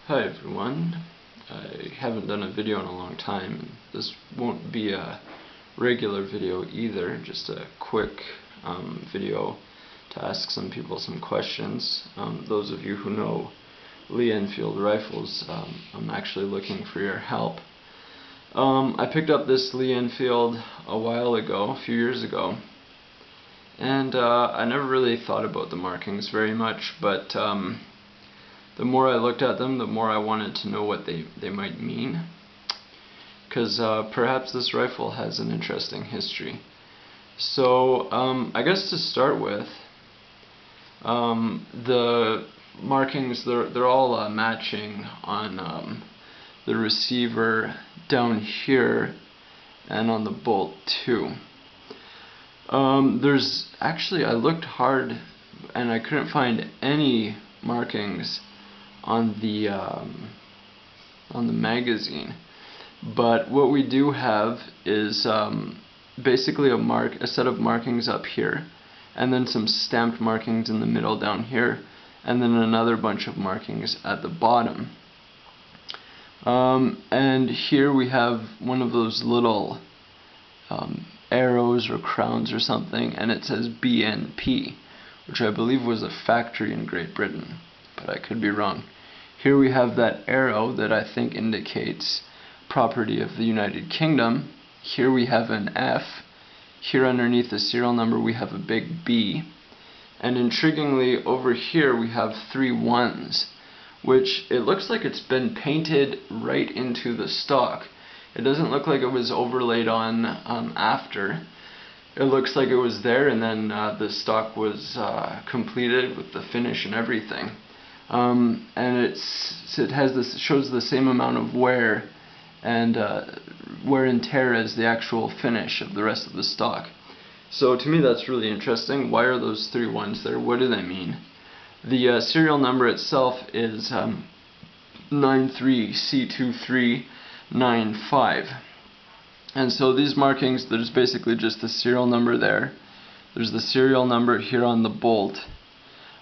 Hi everyone, I haven't done a video in a long time, and this won't be a regular video either, just a quick video to ask some people some questions. Those of you who know Lee Enfield rifles, I'm actually looking for your help. I picked up this Lee Enfield a while ago, a few years ago, and I never really thought about the markings very much, but the more I looked at them, the more I wanted to know what they might mean. Because perhaps this rifle has an interesting history. So I guess to start with, the markings, they're all matching on the receiver down here and on the bolt too. There's actually, I looked hard and I couldn't find any markings on the magazine, but what we do have is basically a set of markings up here, and then some stamped markings in the middle down here, and then another bunch of markings at the bottom. And here we have one of those little arrows or crowns or something, and it says BNP, which I believe was a factory in Great Britain, but I could be wrong. Here we have that arrow that I think indicates property of the United Kingdom. Here we have an F. Here underneath the serial number we have a big B. And intriguingly, over here we have 3 1s, which it looks like it's been painted right into the stock. It doesn't look like it was overlaid on after. It looks like it was there, and then the stock was completed with the finish and everything. And it shows the same amount of wear and tear as the actual finish of the rest of the stock. So to me that's really interesting. Why are those 3 1s there? What do they mean? The serial number itself is 93C2395. And so these markings, there's basically just the serial number there. There's the serial number here on the bolt.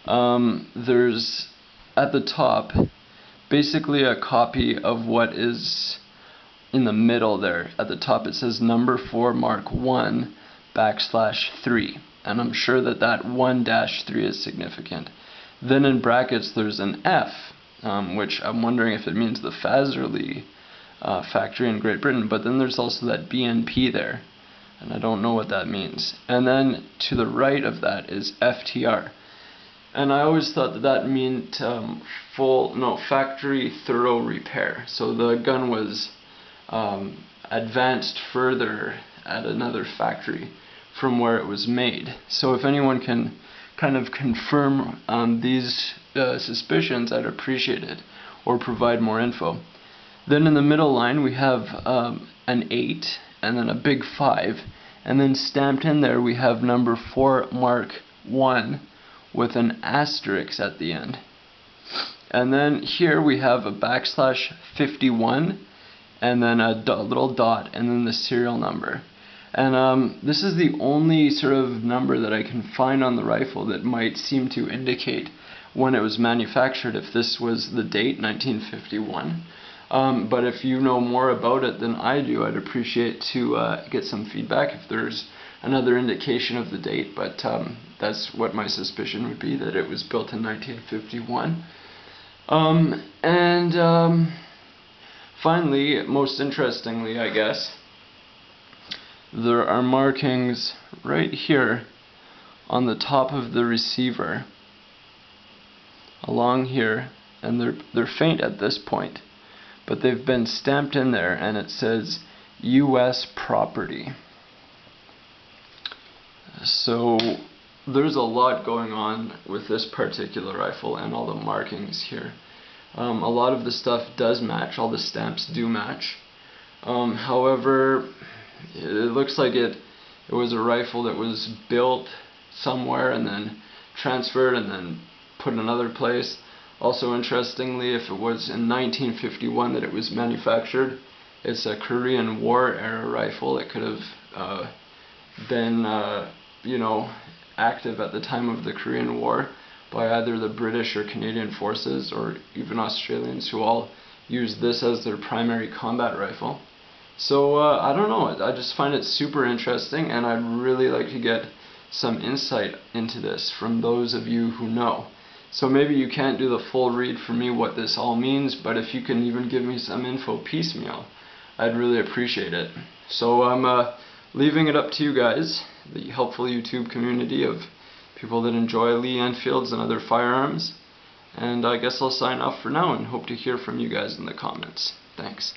There's at the top basically a copy of what is in the middle there. At the top it says No4 Mk1 \3, and I'm sure that 1-3 is significant. Then in brackets there's an F, which I'm wondering if it means the Faserly factory in Great Britain, but then there's also that BNP there, and I don't know what that means. And then to the right of that is FTR. And I always thought that meant factory thorough repair. So the gun was advanced further at another factory from where it was made. So if anyone can kind of confirm these suspicions, I'd appreciate it, or provide more info. Then in the middle line we have an 8 and then a big 5, and then stamped in there we have No4 Mk1 with an asterisk at the end. And then here we have a \51 and then a little dot and then the serial number. And this is the only sort of number that I can find on the rifle that might seem to indicate when it was manufactured, if this was the date, 1951. But if you know more about it than I do, I'd appreciate to get some feedback if there's another indication of the date, but that's what my suspicion would be, that it was built in 1951. Finally, most interestingly I guess, there are markings right here on the top of the receiver along here, and they're faint at this point, but they've been stamped in there, and it says US property. So there's a lot going on with this particular rifle and all the markings here. A lot of the stuff does match, all the stamps do match. However, it looks like it was a rifle that was built somewhere and then transferred and then put in another place. Also interestingly, if it was in 1951 that it was manufactured, it's a Korean War era rifle. It could have been active at the time of the Korean War, by either the British or Canadian forces, or even Australians, who all use this as their primary combat rifle. So I don't know, I just find it super interesting, and I'd really like to get some insight into this from those of you who know. So maybe you can't do the full read for me what this all means, but if you can even give me some info piecemeal, I'd really appreciate it. So I'm leaving it up to you guys, the helpful YouTube community of people that enjoy Lee Enfields and other firearms. And I guess I'll sign off for now and hope to hear from you guys in the comments. Thanks.